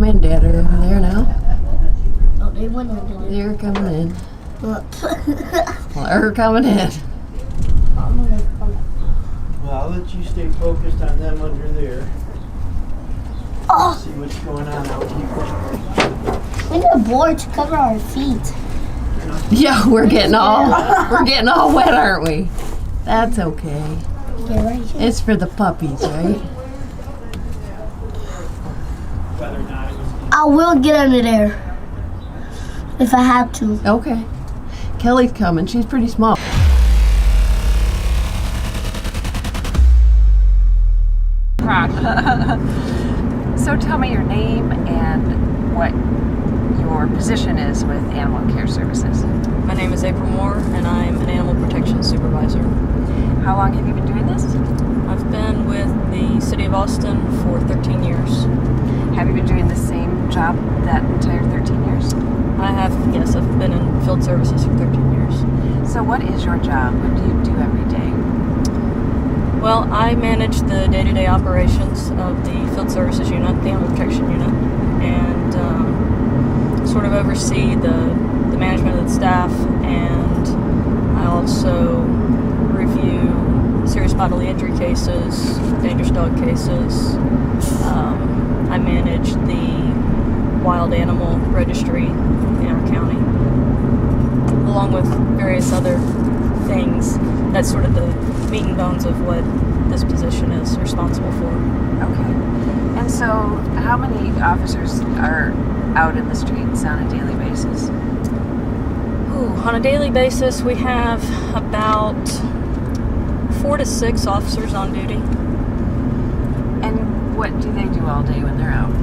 and Dad are there now. Oh, they went in. They're coming in. Look. They're coming in. Well, I'll let you stay focused on them under there. Oh, See what's going on out here. we need a board to cover our feet. Yeah, we're getting all wet, aren't we? That's okay. Get right here. It's for the puppies, right? Whether or not it was I will get under there if I have to. Okay. Kelly's coming. She's pretty small. So tell me your name and what your position is with Animal Care Services. My name is April Moore, and I'm an animal protection supervisor. How long have you been doing this? I've been with the City of Austin for 13 years. Have you been doing the same job that entire 13 years? I have, yes, I've been in field services for 13 years. So what is your job? What do you do every day? Well, I manage the day-to-day operations of the field services unit, the animal protection unit, and sort of oversee the management of the staff, and I also review serious bodily injury cases, dangerous dog cases. I manage the wild animal registry in our county, along with various other things. That's sort of the meat and bones of what this position is responsible for. Okay. And so how many officers are out in the streets on a daily basis? On a daily basis, we have about 4 to 6 officers on duty. And what do they do all day when they're out?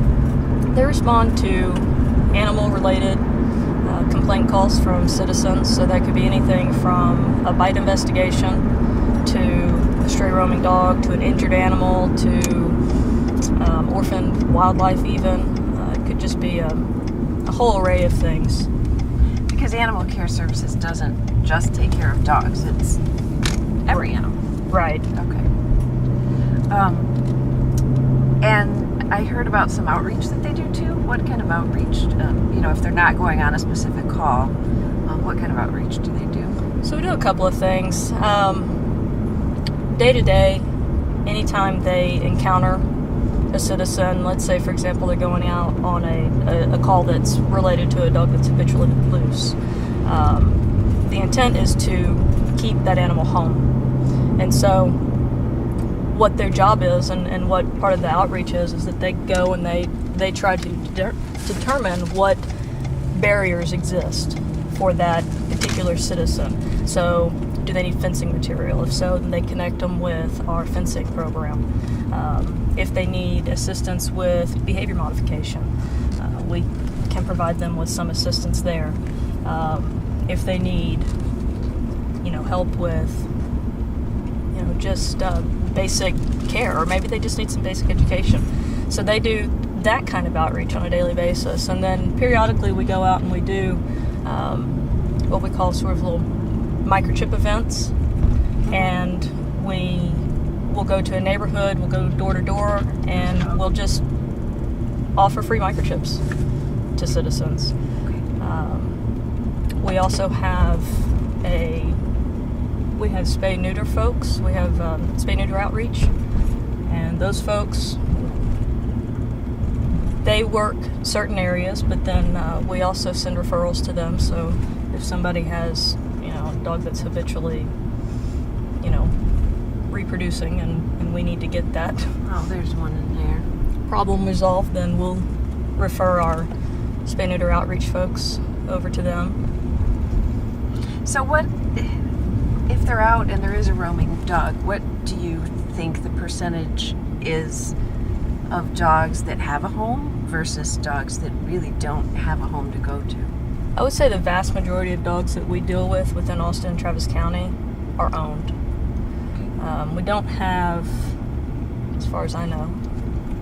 They respond to animal-related complaint calls from citizens. So that could be anything from a bite investigation to a stray roaming dog to an injured animal to orphaned wildlife even. It could just be a whole array of things. Because Animal Care Services doesn't just take care of dogs, it's every animal. Right. Okay. And I heard about some outreach that they do too. What kind of outreach? If they're not going on a specific call, what kind of outreach do they do? So we do a couple of things. Day to day, anytime they encounter a citizen, let's say, for example, they're going out on a call that's related to a dog that's habitually loose. The intent is to keep that animal home. And so what their job is and what part of the outreach is that they go and they try to determine what barriers exist for that particular citizen. So do they need fencing material? If so, then they connect them with our fencing program. If they need assistance with behavior modification, we can provide them with some assistance there. If they need, help with, just basic care, or maybe they just need some basic education. So they do that kind of outreach on a daily basis. And then periodically we go out and we do what we call sort of little microchip events. And we'll go to a neighborhood, we'll go door to door, and we'll just offer free microchips to citizens. We also have spay-neuter folks. We have spay-neuter outreach, and those folks, they work certain areas, but then we also send referrals to them. So if somebody has, a dog that's habitually, reproducing, and we need to get that There's one in there. problem resolved, then we'll refer our spay-neuter outreach folks over to them. So what, if they're out and there is a roaming dog, what do you think the percentage is of dogs that have a home versus dogs that really don't have a home to go to? I would say the vast majority of dogs that we deal with within Austin and Travis County are owned. We don't have, as far as I know,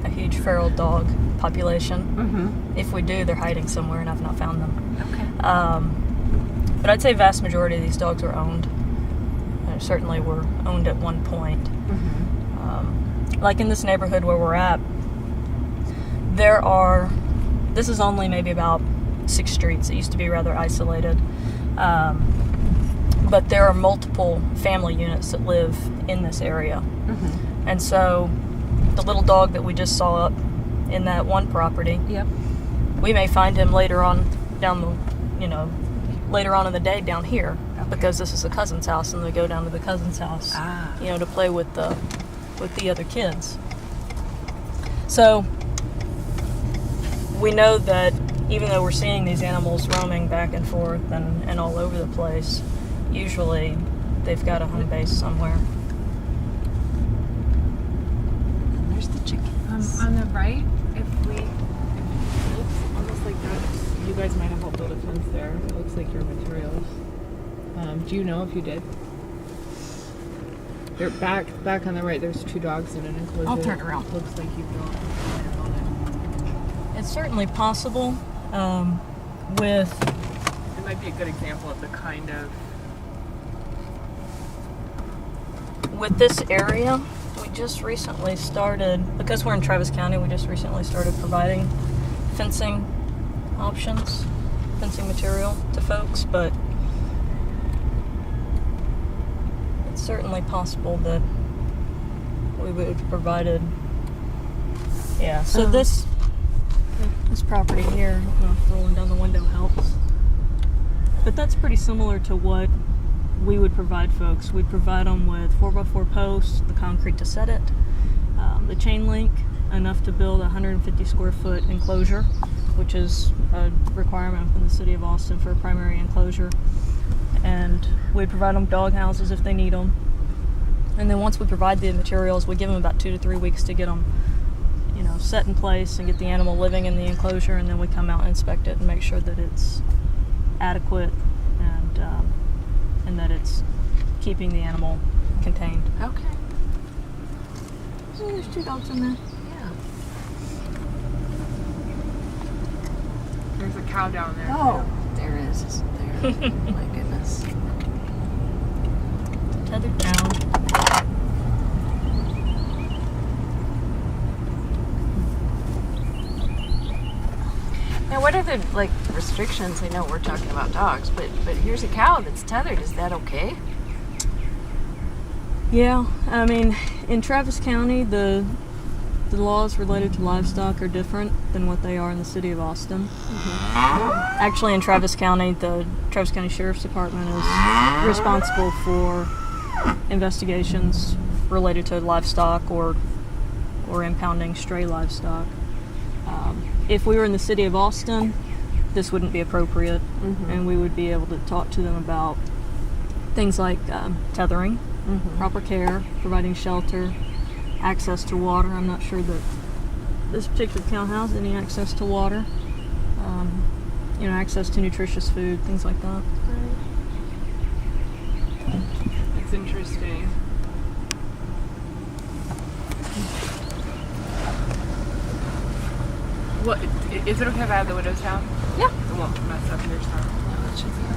a huge feral dog population. Mm-hmm. If we do, they're hiding somewhere and I've not found them. Okay. But I'd say vast majority of these dogs are owned. Certainly were owned at one point. Mm-hmm. Like in this neighborhood where we're at, there are this is only maybe about 6 streets. It used to be rather isolated. But there are multiple family units that live in this area. Mm-hmm. And so the little dog that we just saw up in that one property, Yep. we may find him later on later on in the day down here, Okay. because this is a cousin's house, and they go down to the cousin's house, Ah. to play with the other kids. So we know that even though we're seeing these animals roaming back and forth and all over the place, usually they've got a home base somewhere. And there's the chickens. On the right, it looks almost like that. You guys might have helped build a fence there. It looks like your materials. Do you know if you did? They're back on the right. There's 2 dogs in an enclosure. I'll turn around. Looks like you built on It's certainly possible with it. It might be a good example of the kind of. with this area. We just recently started, because we're in Travis County, we just recently started providing fencing options, fencing material to folks, but it's certainly possible that we would have provided. Yeah, so this property here, rolling down the window helps. But that's pretty similar to what we would provide folks. We'd provide them with 4x4 posts, the concrete to set it, the chain link, enough to build a 150 square foot enclosure, which is a requirement from the city of Austin for a primary enclosure. And we'd provide them dog houses if they need them. And then once we provide the materials, we give them about 2 to 3 weeks to get them, set in place and get the animal living in the enclosure. And then we come out and inspect it and make sure that it's adequate and that it's keeping the animal contained. Okay. Oh, there's 2 dogs in there. Yeah. There's a cow down there. Oh, there is, isn't there? My goodness. Tethered down. Now, what are the restrictions? I know we're talking about dogs, but here's a cow that's tethered. Is that okay? Yeah, I mean, in Travis County, the laws related to livestock are different than what they are in the city of Austin. Mm-hmm. Actually, in Travis County, the Travis County Sheriff's Department is responsible for investigations related to livestock or impounding stray livestock. If we were in the city of Austin, this wouldn't be appropriate, and we would be able to talk to them about things like tethering, proper care, providing shelter, access to water. I'm not sure that this particular cow has any access to water, access to nutritious food, things like that. It's interesting. What is it okay if I have the windows down? Yeah. It won't mess up your sound. No, that should be okay.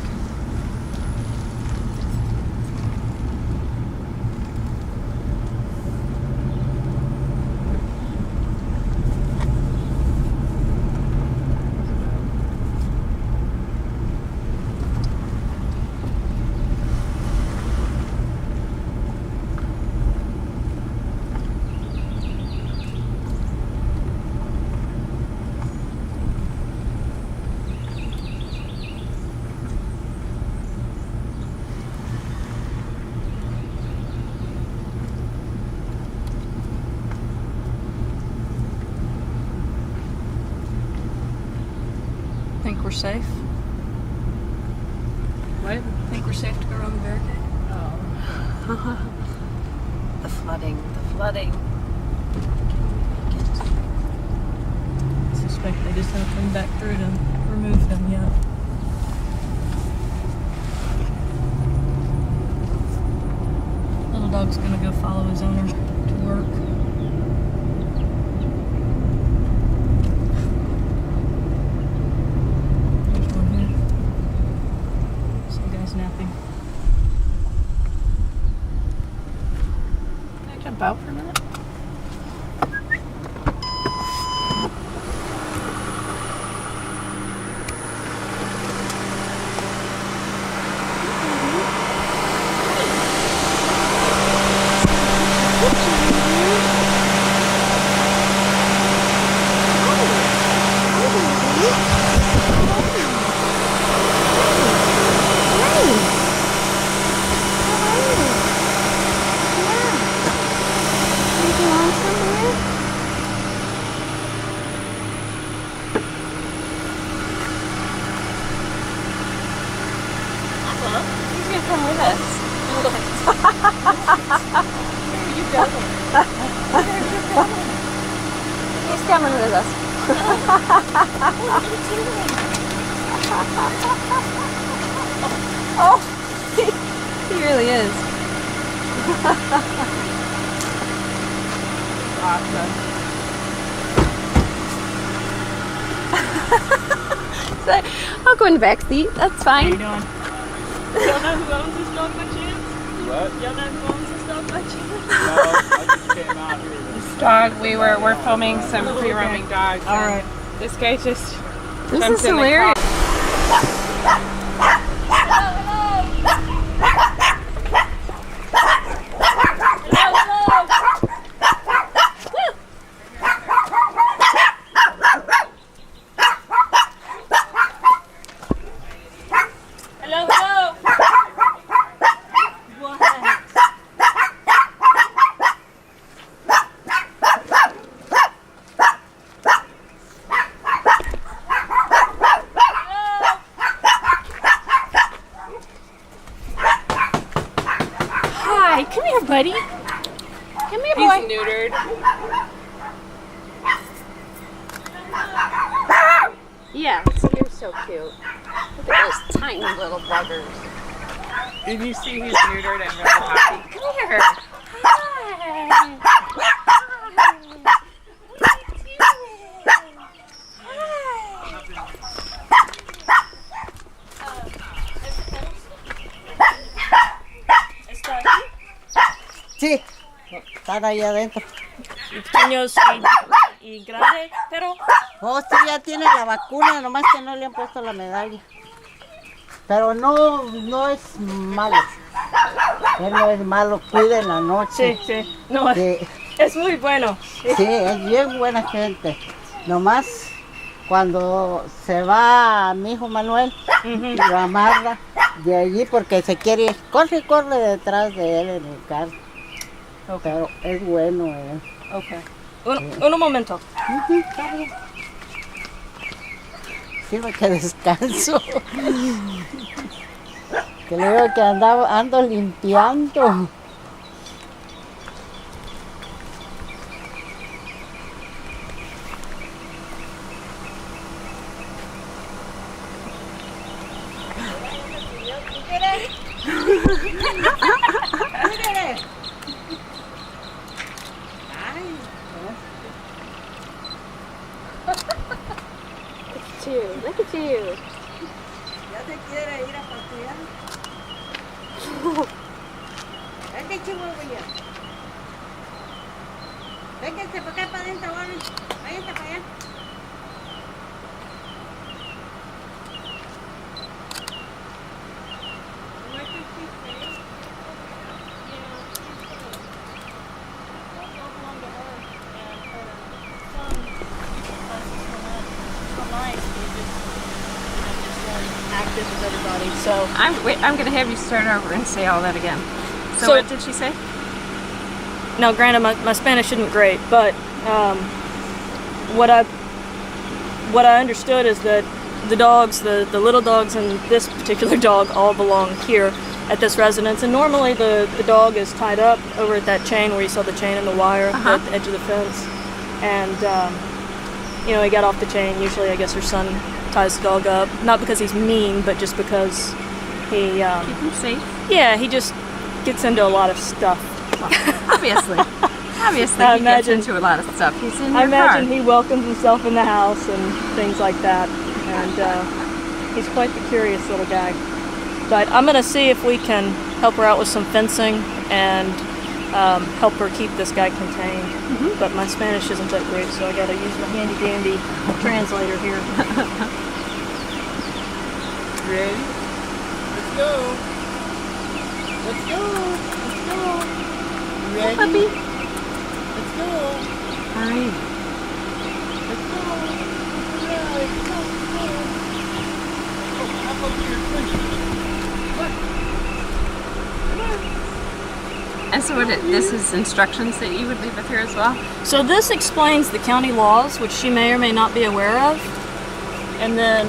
Think we're safe? What? Think we're safe to go around the barricade? Oh. The flooding. I suspect they just haven't come back through to remove them yet. Little dog's gonna go follow his owner to work. There's one here. Some guy's napping. Can I jump out for a minute? Stiamo nelle tasche. Oh, he really is. Awesome. I'll go in the back seat. That's fine. How you doing? Y'all know who owns this dog by chance? What? Y'all know who owns this dog by chance? No, I just came out here. This dog, we're filming some free roaming dogs. All right. This guy just This jumped is in the hilarious. Hi, come here, buddy. Come here, He's boy. neutered. Yeah, you're so cute. Look at those tiny little buggers. Did you see he's neutered and really happy? Come here. Hi. Sí, están ahí adentro. Pequeños y grandes, pero Oh, sí, ya tiene la vacuna, nomás que no le han puesto la medalla. Pero no es malo. Él no es malo, cuida en la noche. sí. No, Sí, es muy bueno. sí, es bien buena gente. Nomás cuando se va mi hijo Manuel, lo amarra de allí porque se quiere ir. Corre detrás de él en el carro. Pero es bueno él. Okay. Un momento. Sirve que descanso. Que le digo que ando limpiando. Look at you. Ya te quiere ir a pasear. Vente, chihuahua. Vénganse para acá, para adentro, váyanse para allá. Active with everybody. So I'm gonna have you start over and say all that again. So So- what did she say? now, granted, my Spanish isn't great, but what I understood is that the dogs, the little dogs, and this particular dog all belong here at this residence. And normally the dog is tied up over at that chain where you saw the chain and the wire at the edge of the fence. And he got off the chain. Usually, I guess her son ties the dog up, not because he's mean, but just because he Keep him safe. he just gets into a lot of stuff. Obviously. Obviously, I he gets imagine- into a lot of stuff. He's in I your car. imagine he welcomes himself in the house and things like that. And he's quite the curious little guy. But I'm going to see if we can help her out with some fencing and help her keep this guy contained. But my Spanish isn't that great, so I got to use my handy dandy translator here. Ready? Let's go. Let's go. Let's go. Ready? Puppy. Let's go. Hi. Let's go. Yeah, let's go. Oh, how about your twin? And so this is instructions that you would leave with her as well? So this explains the county laws, which she may or may not be aware of. And then,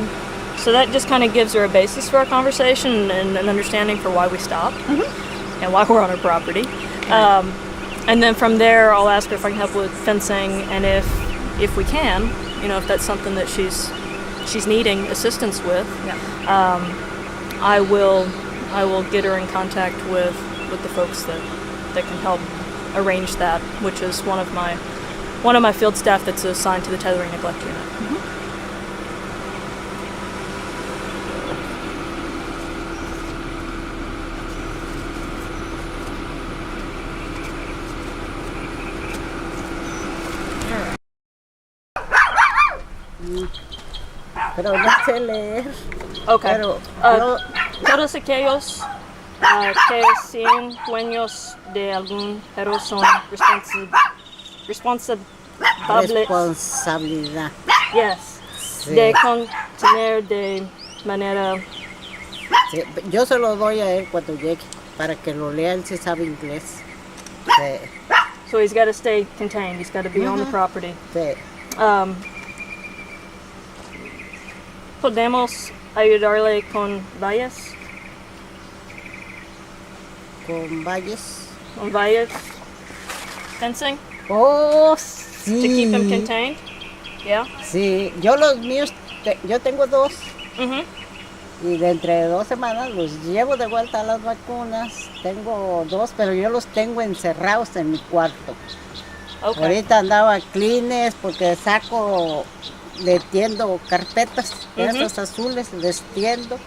so that just kind of gives her a basis for our conversation and an understanding for why we stopped and why we're on her property. And then from there, I'll ask her if I can help with fencing and if if we can, if that's something that she's needing assistance with, I will get her in contact with the folks that can help arrange that, which is one of my field staff that's assigned to the tethering neglect unit. Pero no sé leer. Okay. Pero Todos aquellos que sean dueños de algún perro son responsables. responsabilidad. Yes. Sí. De contener de manera. Sí, yo se lo doy a él cuando llegue para que lo lea, él si sabe inglés. Sí, So he's got to stay contained. He's got to be on the property. sí. Podemos ayudarle con vallas, Con valles. fencing, Oh, to keep him sí. contained. Yeah. Sí, yo los míos, yo tengo 2 Mhm. y de entre 2 semanas los llevo de vuelta a las vacunas. Tengo 2, pero yo los tengo encerrados en mi cuarto. Okay. Ahorita andaba clines porque le tiendo carpetas, esas azules, les tiendo.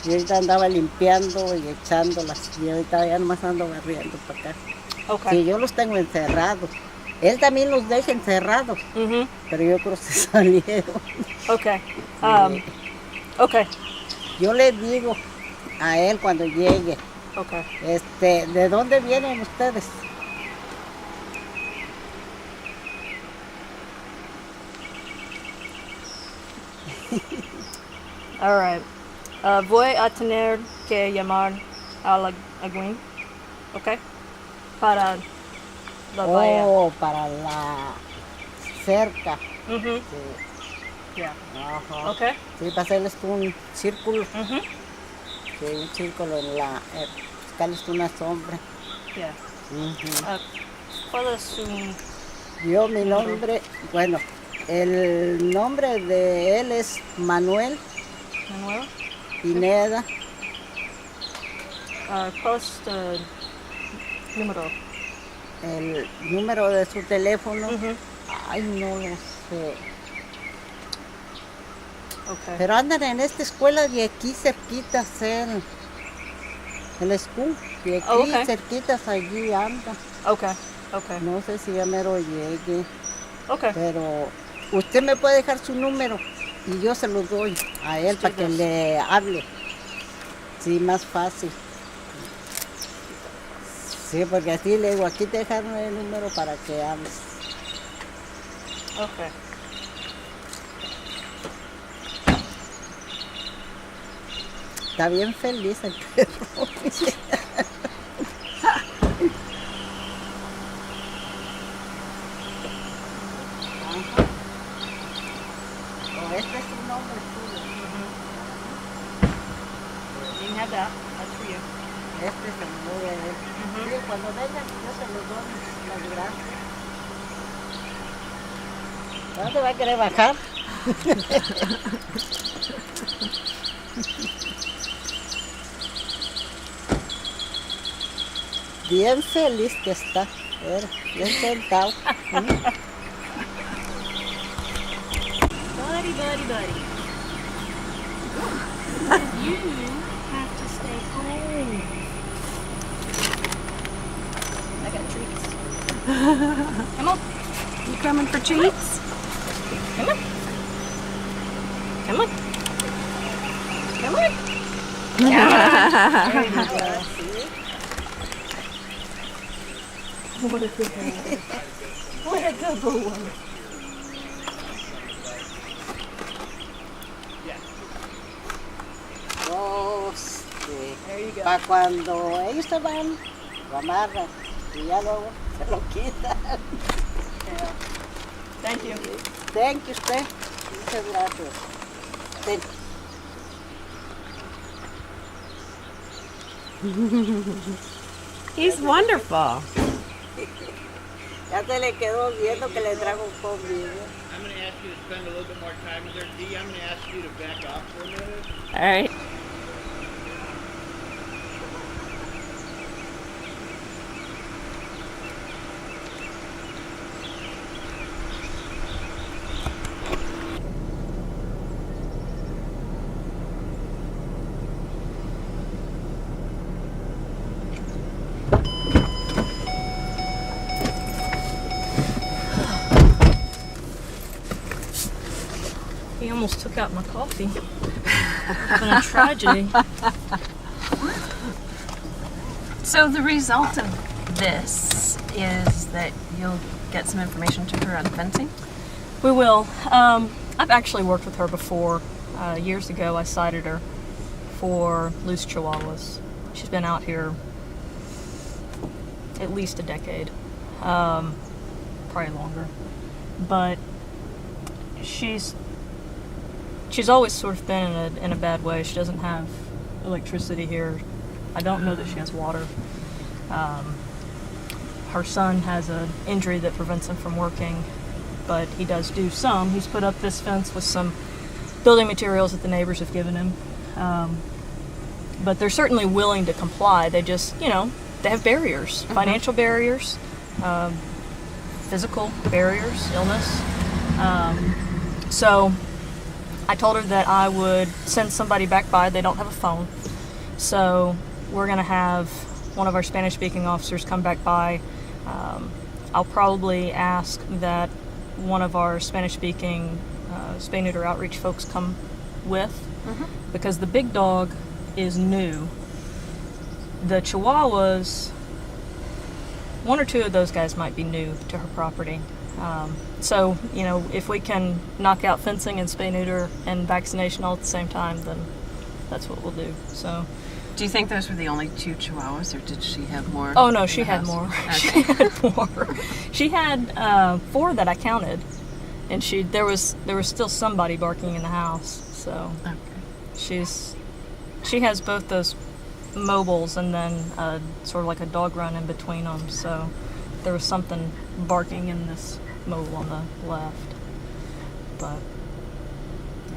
Y ahorita andaba limpiando y echándolas. Y ahorita ya nomás ando barriendo para acá. Okay. Sí, yo los tengo encerrados. Él también los deja encerrados, Mhm. pero yo creo que se salieron. Okay. Okay. Yo le digo a él cuando llegue, Okay. ¿de dónde vienen ustedes? All right. Voy a tener que llamar a la Agüín, okay, para la valla. Oh, para la cerca. Mhm. Sí. Yeah. Ajá. Okay. Sí, para hacerles un círculo. Mhm. Sí, un círculo en buscarles una sombra. Yeah. Ujú. ¿Cuál es su? Yo, mi nombre, bueno, el nombre de él es Manuel Manuel? Pineda. ¿Cuál es tu número? El número de su teléfono, Mhm. ay, no lo sé. Okay. Pero andan en esta escuela de aquí cerquitas, el school, de aquí Oh, okay. cerquitas allí anda. Okay. Okay. No sé si ya mero llegue, Okay. pero usted me puede dejar su número y yo se lo doy a él para que this. le hable. Sí, más fácil. Sí, porque así le digo, aquí te dejaron el número para que hables. Okay. Está bien feliz el perro. Ajá. Oh, este es tu nombre tuyo. You can have that. That's for you. Este es el nombre de él. Sí, cuando vengan yo se los doy las gracias. ¿Dónde va a querer bajar? Bien feliz que está, bien sentado. Buddy, buddy, buddy. You have to stay home. I got treats. Come on. You coming for treats? Come on. Come on. Come on. There you go. What a good boy. What a good boy. There you go. Para cuando ellos se van, lo amarran y ya luego se lo quitan. Yeah. Thank you. Thank you, usted. Muchas gracias. Ten. He's wonderful. Ya se le quedó viendo que le trajo comida. spend a little bit more time with her. Dee, I'm going to ask you to back off for a minute. All right. He almost took out my coffee. It's been a tragedy. So the result of this is that you'll get some information to her on fencing? We will. I've actually worked with her before. Years ago, I cited her for loose chihuahuas. She's been out here at least a decade, probably longer. But she's always sort of been in a bad way. She doesn't have electricity here. I don't know that she has water. Her son has an injury that prevents him from working, but he does do some. He's put up this fence with some building materials that the neighbors have given him. But they're certainly willing to comply. They just, they have barriers, financial barriers, physical barriers, illness. So I told her that I would send somebody back by. They don't have a phone. So we're going to have one of our Spanish-speaking officers come back by. I'll probably ask that one of our Spanish-speaking spay neuter outreach folks come with, because the big dog is new. The Chihuahuas, one or two of those guys might be new to her property. So, if we can knock out fencing and spay neuter and vaccination all at the same time, then that's what we'll do. So, Do you think those were the only 2 Chihuahuas, or did she have more? oh no, she in the had house? more. Okay. She had more. She had 4 that I counted, and there was still somebody barking in the house. So Okay. she has both those mobiles and then sort of like a dog run in between them. So there was something barking in this mobile on the left. But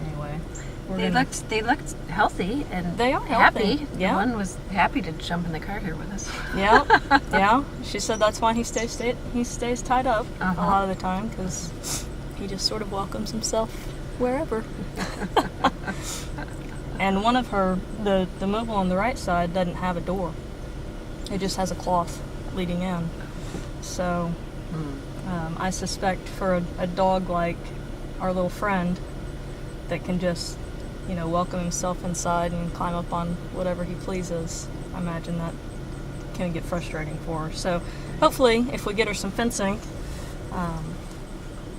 anyway, They looked healthy, and They are happy. healthy, yeah. The one was happy to jump in the car here with us. yeah. She said that's why he stays tied up a lot of the time, because he just sort of welcomes himself wherever. And one of her, the mobile on the right side doesn't have a door. It just has a cloth leading in. So I suspect for a dog like our little friend that can just, welcome himself inside and climb up on whatever he pleases, I imagine that can get frustrating for her. So hopefully, if we get her some fencing,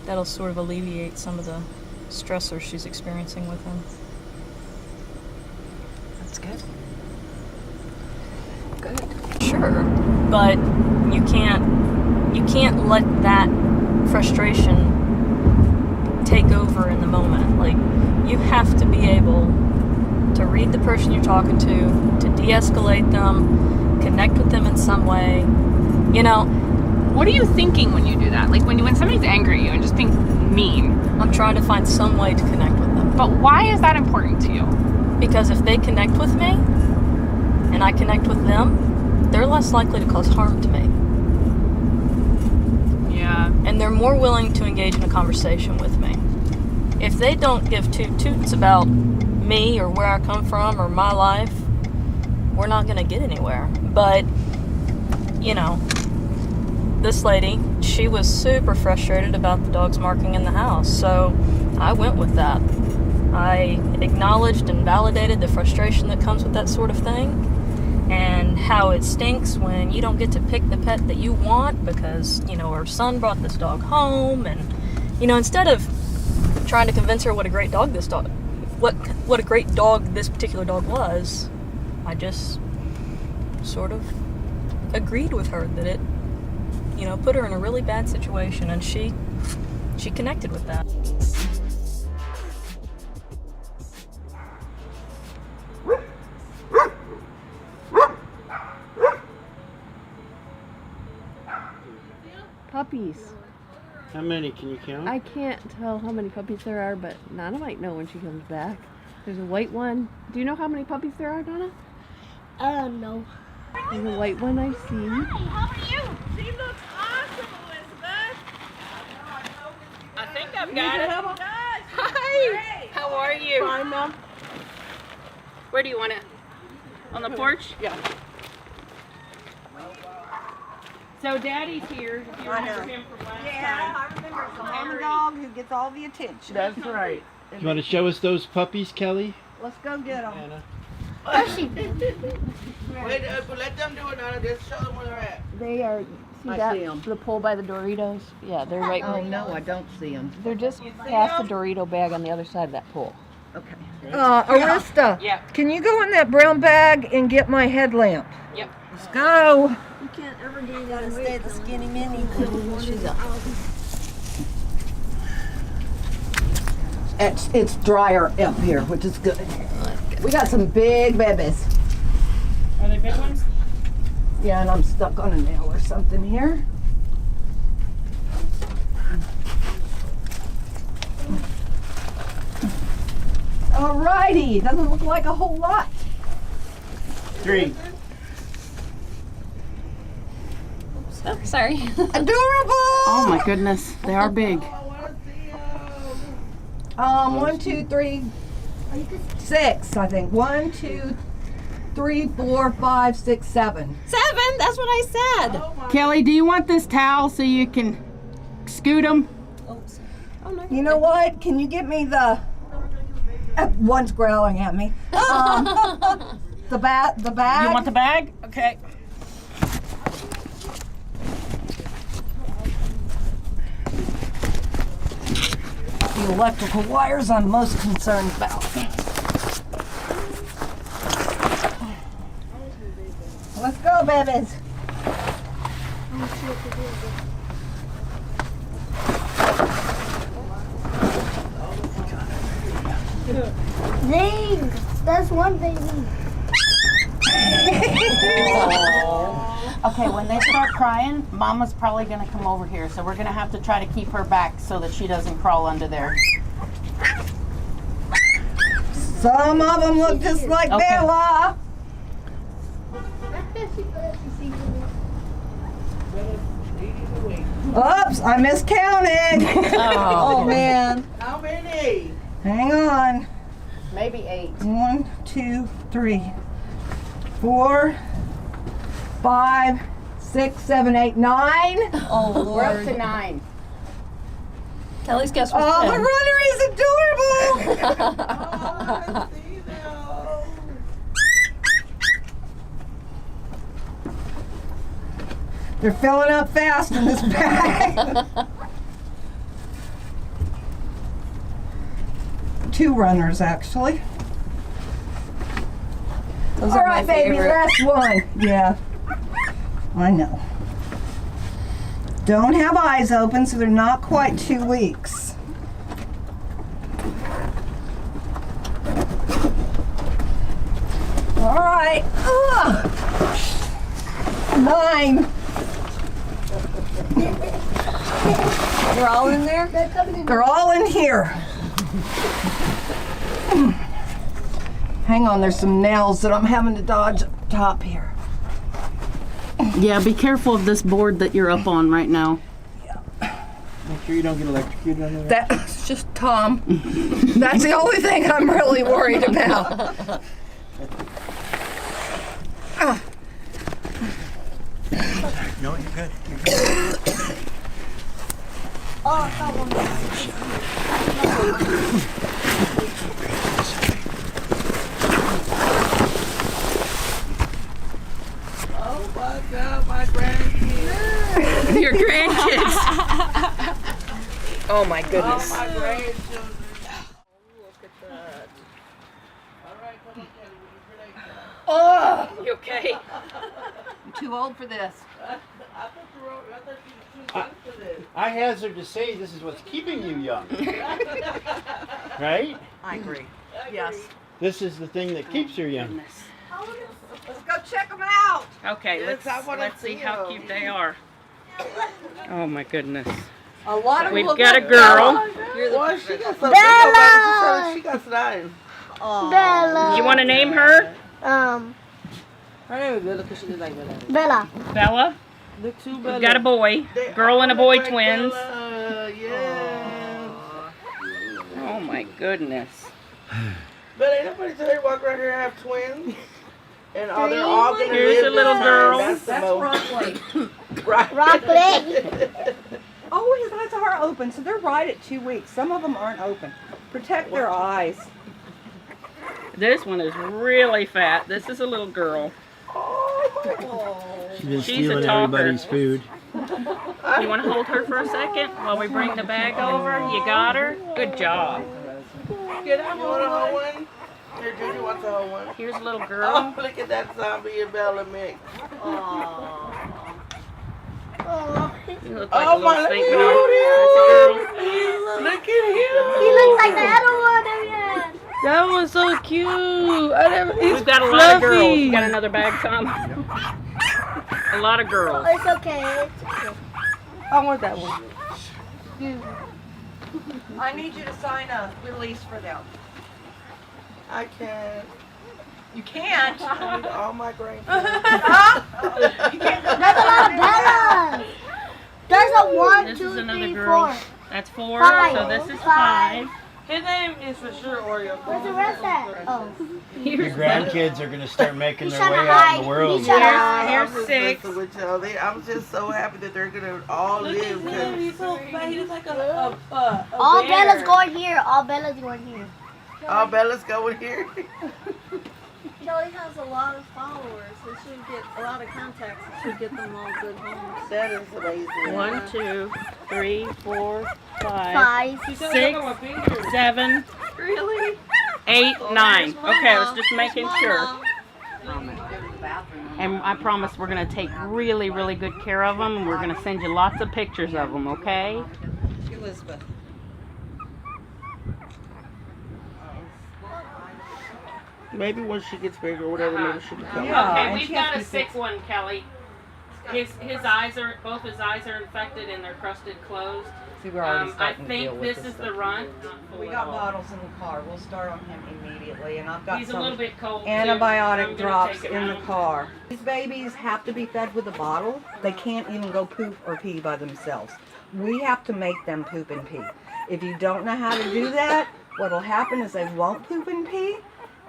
that'll sort of alleviate some of the stressors she's experiencing with him. That's good. Good. Sure, but you can't let that frustration take over in the moment. Like, you have to be able to read the person you're talking to de-escalate them, connect with them in some way. What are you thinking when you do that? Like when somebody's angry at you and just being mean. I'm trying to find some way to connect with them. But why is that important to you? Because if they connect with me and I connect with them, they're less likely to cause harm to me. Yeah. And they're more willing to engage in a conversation with me. If they don't give 2 toots about me or where I come from or my life, we're not going to get anywhere. But, this lady, she was super frustrated about the dogs marking in the house, so I went with that. I acknowledged and validated the frustration that comes with that sort of thing, and how it stinks when you don't get to pick the pet that you want because, her son brought this dog home, and, instead of trying to convince her what a great dog this particular dog was, I just sort of agreed with her that it, put her in a really bad situation, and she connected with that. Puppies. How many can you count? I can't tell how many puppies there are, but Nana might know when she comes back. There's a white one. Do you know how many puppies there are, Donna? No. There's a white one I see. How are you? She looks awesome, Elizabeth. I think I've got it. Hi. Great. How are you? Fine, Mom. Where do you want it? On the porch? Yeah. So Daddy's here. If you remember him from last time. I remember it's the mama dog who gets all the attention. That's right. You want to show us those puppies, Kelly? Let's go get them. Anna. Wait, let them do it now. Just show them where they're at. They are. See I that? see 'em. The pole by the Doritos. Yeah, they're right. Oh no, I don't see them. They're just past the Dorito bag on the other side of that pole. Okay. Arista, Yeah. can you go in that brown bag and get my headlamp? Yep. Let's go. You can't ever do that and stay the skinny mini. It's drier up here, which is good. We got some big babies. Are they big ones? Yeah, and I'm stuck on a nail or something here. Alrighty, doesn't look like a whole lot. 3. Oh, sorry. Adorable! Oh my goodness, they are big. 1, 2, 3, 6, I think. 1, 2, 3, 4, 5, 6, 7. 7. That's what I said. Kelly, do you want this towel so you can scoot them? You know what? Can you get me the... one's growling at me. The bag. You want the bag? Okay. The electrical wires I'm most concerned about. Let's go, babies. Zing! That's one baby. Okay, when they start crying, Mama's probably gonna come over here, so we're gonna have to try to keep her back so that she doesn't crawl under there. Some of them look just like Okay. Bella. Oops, I miscounted. Oh man. How many? Hang on. Maybe 8. 1, 2, 3, 4, 5, 6, 7, 8, 9. Oh, we're up to 9. Kelly's guess was Oh, 10. the runner is adorable. I see them. They're filling up fast in this bag. 2 runners, actually. Those All are right, my baby, favorite. last one. Yeah, I know. Don't have eyes open, so they're not quite 2 weeks. All right. Ugh. 9. They're all in there? They're all in here. Hang on, there's some nails that I'm having to dodge up top here. Yeah, be careful of this board that you're up on right now. Make sure you don't get electrocuted under there. That's just Tom. That's the only thing I'm really worried about. No, you're good. You're good. Oh my God, my grandkids. Your grandkids. Oh my goodness. My grandchildren. Look at that. All right, come on, Kelly. Oh, You okay? I'm too old for this. I thought you were too young for this. I hazard to say this is what's keeping you young. Right? I agree. Yes. This is the thing that keeps her young. Let's go check them out. Okay, Yes, I wanna let's see see how them. cute they are. Oh my goodness. A lot of We've look got a like girl. Well, she got some Bella! She got some. Bella. You want to name her? Her name is Bella because she looks like Bella. Bella. Bella. Look too We've got a boy. Girl and a boy twins. Yeah. Oh my goodness. But ain't nobody tell you walk around here and have twins. And all they're all gonna Here's live a little this girl. time. That's Rockland. Right. Rockland. Oh, his eyes are open, so they're right at 2 weeks. Some of them aren't open. Protect their eyes. This one is really fat. This is a little girl. She's been She's a stealing talker. everybody's food. You want to hold her for a second while we bring the bag over? You got her? Good job. Get out. You want a whole one? Here, Judy wants a whole one. Here's a little girl. Oh, look at that zombie and Bella mix. You look like a Oh little my, snake look That's a girl. Look at him. He looks like the other one that we had. That one's so cute. We've got a lot of girls. You got another bag, Tom? A lot of girls. It's okay. It's okay. I want that one. I need you to sign a release for them. I can't. You can't. I need all my grandkids. There's a lot of Bellas. There's a 1, This 2, is another 3, girl. 4. That's 4. Five. So this is Five. 5. His name is for sure Oreo. Where's the rest at? Oh. Your grandkids are gonna start making He's their trying way to out in hide. the world. He's trying to hide. Here's I'm just 6. messing with y'all. I'm just so happy that they're gonna all live. He's so fat. He looks like a All bear. Bella's going here. All Bella's going here. All Bella's going here. Kelly has a lot of followers. It should get a lot of contacts. It should get them all good homes. That is amazing. 1, 2, 3, 4, 5, 5. 6, 7, Really? 8, 9. Okay, I was just making sure. And I promise we're going to take really, really good care of them. And we're going to send you lots of pictures of them, okay? Elizabeth. Maybe when she gets bigger or whatever, maybe she can come. Yeah, Okay, and we've she has got to a be 6 one, Kelly. His eyes are, both his eyes are infected and they're crusted closed. See, we're already I starting to deal think with this this is the stuff. runt. We got bottles in the car. We'll start on him immediately, and I've got He's a some little bit cold. too, antibiotic so I'm gonna drops take it in the out. car. These babies have to be fed with a bottle. They can't even go poop or pee by themselves. We have to make them poop and pee. If you don't know how to do that, what'll happen is they won't poop and pee,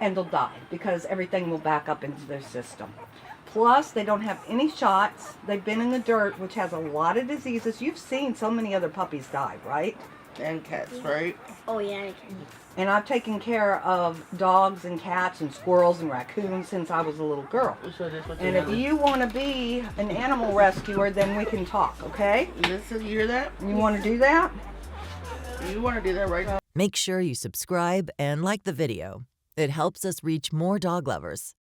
and they'll die because everything will back up into their system. Plus, they don't have any shots. They've been in the dirt, which has a lot of diseases. You've seen so many other puppies die, right? And cats, right? Oh, yeah. And I've taken care of dogs and cats and squirrels and raccoons since I was a little girl. So this what And if you want to be an animal rescuer, then we can talk, okay? Listen, you hear that? You want to do that? You want to do that right now? Make sure you subscribe and like the video. It helps us reach more dog lovers.